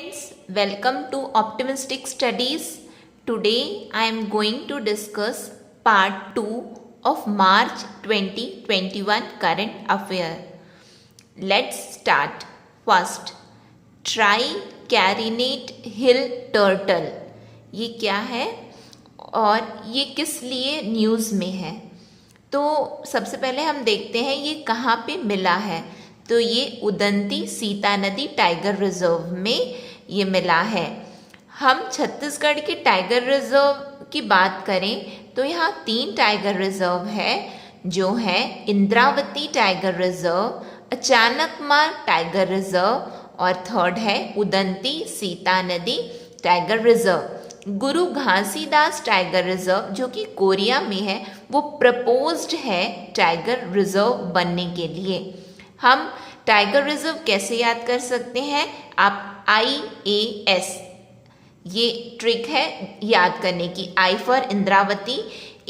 Friends, welcome to Optimistic Studies. Today I am going to discuss part 2 of March 2021 current affair. Let's start. First, Tricarinate hill turtle. ये क्या है और ये किस लिए news में है? तो सबसे पहले हम देखते हैं ये कहाँ पे मिला है। तो ये उदंती सीता नदी टाइगर रिजर्व में ये मिला है। हम छत्तीसगढ़ के टाइगर रिजर्व की बात करें तो यहाँ 3 टाइगर रिजर्व है, जो है Indravati tiger reserve, Achanakmar tiger reserve और थर्ड है उदंती सीता नदी टाइगर रिजर्व। गुरु घासीदास टाइगर रिजर्व जो कि कोरिया में है, वो प्रपोज्ड है टाइगर रिजर्व बनने के लिए। हम टाइगर रिजर्व कैसे याद कर सकते हैं? आप IAS, ये ट्रिक है याद करने की। I for Indravati,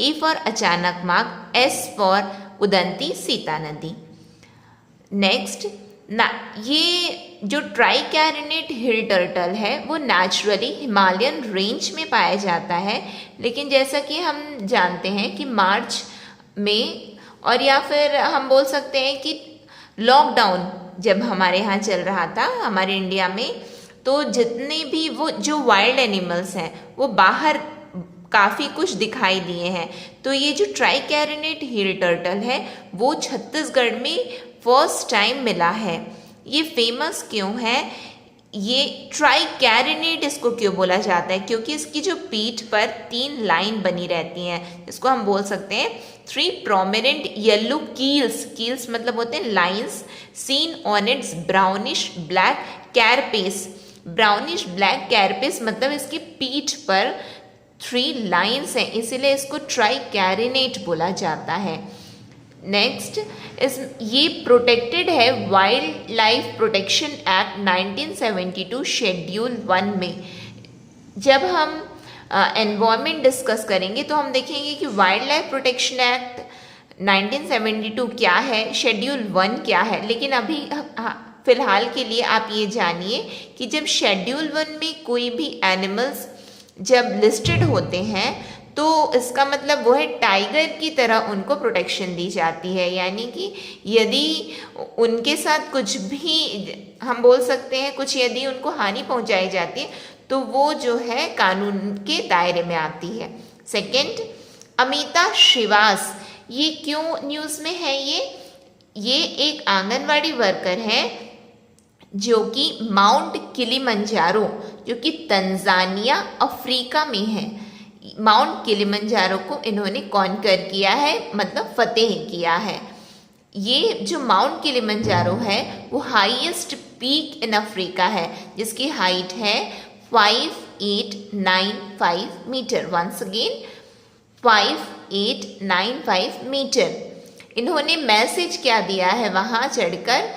A for Achanakmar, S for Udanti Sita नदी। नेक्स्ट ना, ये जो ट्राइकैरिनेट हिल टर्टल है वो नेचुरली हिमालयन रेंज में पाया जाता है, लेकिन जैसा कि हम जानते हैं कि मार्च में, और या फिर हम बोल सकते हैं कि लॉकडाउन जब हमारे यहाँ चल रहा था हमारे इंडिया में, तो जितने भी वो जो वाइल्ड एनिमल्स हैं वो बाहर काफ़ी कुछ दिखाई दिए हैं। तो ये जो ट्राइकैरिनेट हिल टर्टल है वो छत्तीसगढ़ में फर्स्ट टाइम मिला है। ये फेमस क्यों है? ये ट्राइकैरिनेट इसको क्यों बोला जाता है? क्योंकि इसकी जो पीठ पर 3 लाइन बनी रहती हैं, इसको हम बोल सकते हैं 3 prominent yellow keels। कील्स मतलब होते हैं lines, seen on its brownish black carapace. Brownish black carapace मतलब इसकी पीठ पर 3 लाइन्स हैं, इसीलिए इसको ट्राइकैरिनेट बोला जाता है। नेक्स्ट, ये प्रोटेक्टेड है wild life protection act 1972 schedule 1 में। जब हम एनवायरमेंट डिस्कस करेंगे तो हम देखेंगे कि वाइल्ड लाइफ प्रोटेक्शन एक्ट 1972 क्या है, शेड्यूल 1 क्या है। लेकिन अभी फिलहाल के लिए आप ये जानिए कि जब शेड्यूल 1 में कोई भी एनिमल्स जब लिस्टेड होते हैं तो इसका मतलब वो है टाइगर की तरह उनको प्रोटेक्शन दी जाती है। यानी कि यदि उनके साथ कुछ भी हम बोल सकते हैं कुछ यदि उनको हानि पहुंचाई जाती है तो वो जो है कानून के दायरे में आती है। सेकंड, अमिता श्रीवास, ये क्यों न्यूज़ में है? ये एक आंगनवाड़ी वर्कर है जो कि माउंट किलिमंजारो, जो कि तंजानिया अफ्रीका में है, माउंट किलिमंजारो को इन्होंने कॉन्कर किया है, मतलब फतेह किया है। ये जो माउंट किलिमंजारो है वो हाईएस्ट पीक इन अफ्रीका है, जिसकी हाइट है 5895 मीटर। Once again 5895 metre. इन्होंने मैसेज क्या दिया है वहाँ चढ़कर?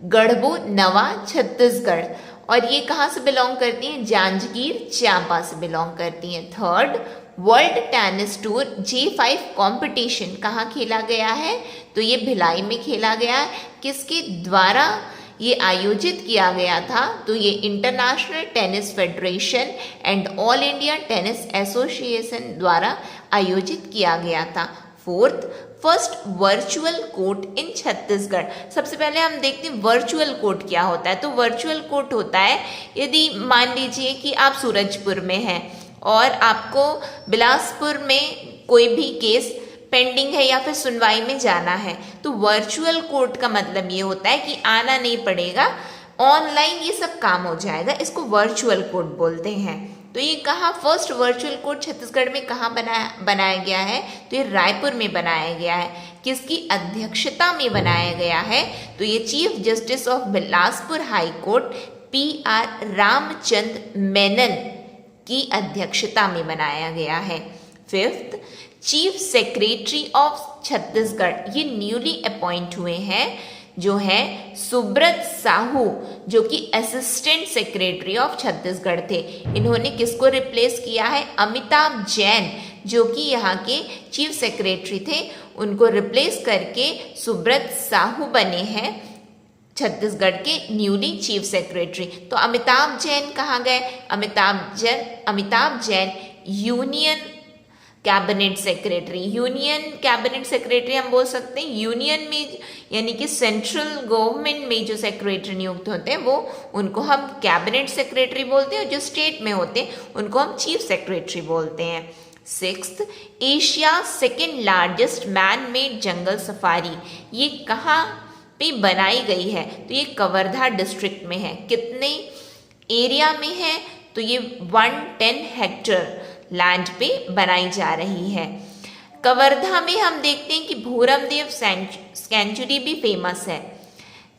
गढ़बो नवा छत्तीसगढ़। और ये कहाँ से बिलोंग करती हैं? जांजगीर चांपा से बिलोंग करती हैं। Third, world tennis tour J5 competition कहाँ खेला गया है? तो ये भिलाई में खेला गया है। किसके द्वारा ये आयोजित किया गया था? तो ये international tennis federation and all India tennis association द्वारा आयोजित किया गया था। फोर्थ, फर्स्ट वर्चुअल कोर्ट इन छत्तीसगढ़। सबसे पहले हम देखते हैं वर्चुअल कोर्ट क्या होता है। तो वर्चुअल कोर्ट होता है यदि मान लीजिए कि आप सूरजपुर में हैं और आपको बिलासपुर में कोई भी केस पेंडिंग है या फिर सुनवाई में जाना है, तो वर्चुअल कोर्ट का मतलब ये होता है कि आना नहीं पड़ेगा, ऑनलाइन ये सब काम हो जाएगा। इसको वर्चुअल कोर्ट बोलते हैं। तो ये कहाँ फर्स्ट वर्चुअल कोर्ट छत्तीसगढ़ में कहाँ बनाया गया है? तो ये रायपुर में बनाया गया है। किसकी अध्यक्षता में बनाया गया है? तो ये chief justice of Bilaspur high court PR Ramchandra Menon की अध्यक्षता में बनाया गया है। Fifth, chief secretary of Chhattisgarh, ये न्यूली अपॉइंट हुए हैं, जो है सुब्रत साहू, जो कि असिस्टेंट सेक्रेटरी ऑफ छत्तीसगढ़ थे। इन्होंने किसको रिप्लेस किया है? अमिताभ जैन, जो कि यहाँ के चीफ सेक्रेटरी थे, उनको रिप्लेस करके सुब्रत साहू बने हैं छत्तीसगढ़ के न्यूली चीफ सेक्रेटरी। तो अमिताभ जैन कहाँ गए? Amitabh Jain union cabinet secretary. Union cabinet secretary हम बोल सकते हैं, यूनियन में यानी कि सेंट्रल गवर्नमेंट में जो सेक्रेटरी नियुक्त होते हैं वो उनको हम कैबिनेट सेक्रेटरी बोलते हैं, और जो स्टेट में होते हैं उनको हम चीफ सेक्रेटरी बोलते हैं। 6th, Asia second largest man made jungle safari, ये कहाँ पे बनाई गई है? तो ये कवर्धा डिस्ट्रिक्ट में है। कितने एरिया में है? तो ये 110 हेक्टेयर लैंड पे बनाई जा रही है। कवर्धा में हम देखते हैं कि भूरमदेव सेंचुरी भी फेमस है।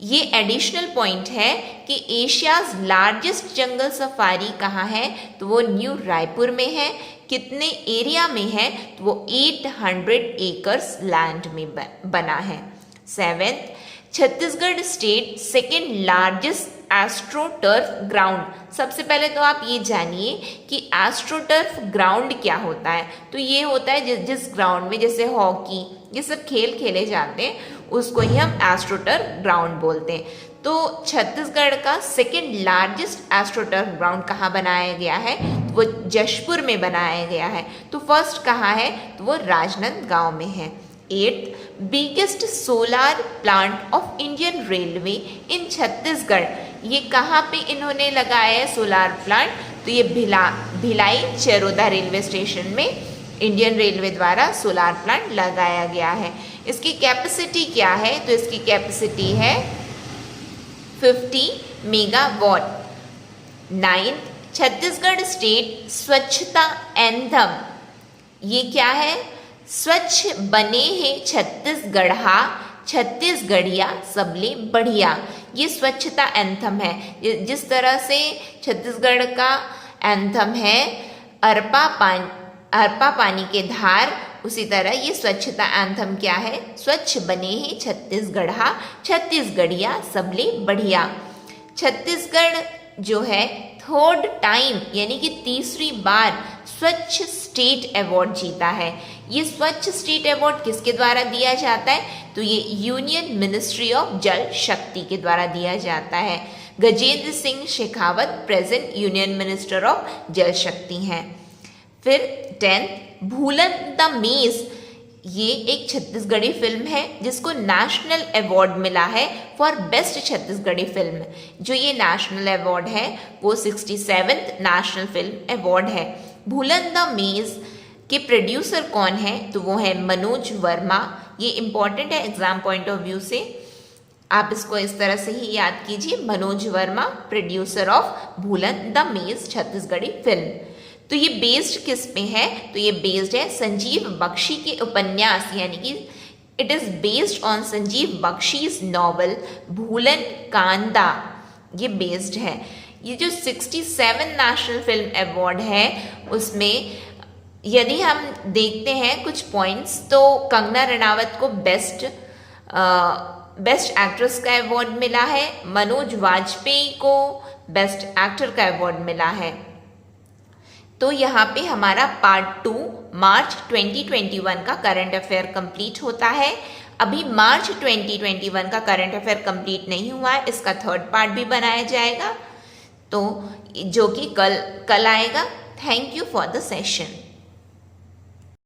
ये एडिशनल पॉइंट है कि एशियाज लार्जेस्ट जंगल सफारी कहाँ है? तो वो न्यू रायपुर में है। कितने एरिया में है? तो वो 800 एकर्स लैंड में बना है। 7th, Chhattisgarh state second largest astroturf ground. सबसे पहले तो आप ये जानिए कि एस्ट्रोटर्फ ग्राउंड क्या होता है। तो ये होता है जिस ग्राउंड में जैसे हॉकी ये सब खेल खेले जाते हैं उसको ही हम एस्ट्रोटर्फ ग्राउंड बोलते हैं। तो छत्तीसगढ़ का सेकेंड लार्जेस्ट एस्ट्रोटर्फ ग्राउंड कहाँ बनाया गया है? वो जशपुर में बनाया गया है। तो फर्स्ट कहाँ है? तो वो राजनांदगांव में है। 8th, biggest solar plant of Indian railway in Chhattisgarh, ये कहाँ पे इन्होंने लगाया है सोलार प्लांट? तो ये भिलाई चरोदा रेलवे स्टेशन में इंडियन रेलवे द्वारा सोलार प्लांट लगाया गया है। इसकी कैपेसिटी क्या है? तो इसकी कैपेसिटी है 50 मेगावाट। 9th, छत्तीसगढ़ स्टेट स्वच्छता एंथम, ये क्या है? स्वच्छ बने हैं छत्तीसगढ़ा, छत्तीसगढ़िया सबले बढ़िया, ये स्वच्छता एंथम है। जिस तरह से छत्तीसगढ़ का एंथम है अरपा पानी के धार, उसी तरह ये स्वच्छता एंथम क्या है? स्वच्छ बने हैं छत्तीसगढ़ा, छत्तीसगढ़िया सबले बढ़िया। छत्तीसगढ़ जो है थर्ड टाइम यानी कि तीसरी बार स्वच्छ स्टेट अवार्ड जीता है। ये स्वच्छ स्टेट अवार्ड किसके द्वारा दिया जाता है? तो ये यूनियन मिनिस्ट्री ऑफ जल शक्ति के द्वारा दिया जाता है। Gajendra Singh Shekhawat present union minister of जल शक्ति हैं। फिर 10th, भूलन द मेज, ये एक छत्तीसगढ़ी फिल्म है जिसको नेशनल अवार्ड मिला है फॉर बेस्ट छत्तीसगढ़ी फिल्म। जो ये नेशनल अवार्ड है वो 67th नेशनल फिल्म अवार्ड है। भूलन द मेज के प्रोड्यूसर कौन है? तो वो है मनोज वर्मा। ये इंपॉर्टेंट है एग्जाम पॉइंट ऑफ व्यू से, आप इसको इस तरह से ही याद कीजिए, Manoj Verma producer of Bhulan the मेज छत्तीसगढ़ी फिल्म। तो ये बेस्ड किस पे है? तो ये बेस्ड है संजीव बख्शी के उपन्यास, यानी कि it is based on Sanjeev बख्शीज नॉवल भूलन कांदा, ये बेस्ड है। ये जो 67 नेशनल फिल्म अवार्ड है उसमें यदि हम देखते हैं कुछ पॉइंट्स, तो कंगना रनावत को बेस्ट एक्ट्रेस का अवार्ड मिला है, मनोज वाजपेयी को बेस्ट एक्टर का अवार्ड मिला है। तो यहाँ पे हमारा पार्ट 2 मार्च 2021 का करंट अफेयर कंप्लीट होता है। अभी मार्च 2021 का करंट अफेयर कंप्लीट नहीं हुआ है, इसका थर्ड पार्ट भी बनाया जाएगा, तो जो कि कल आएगा। Thank you for the session.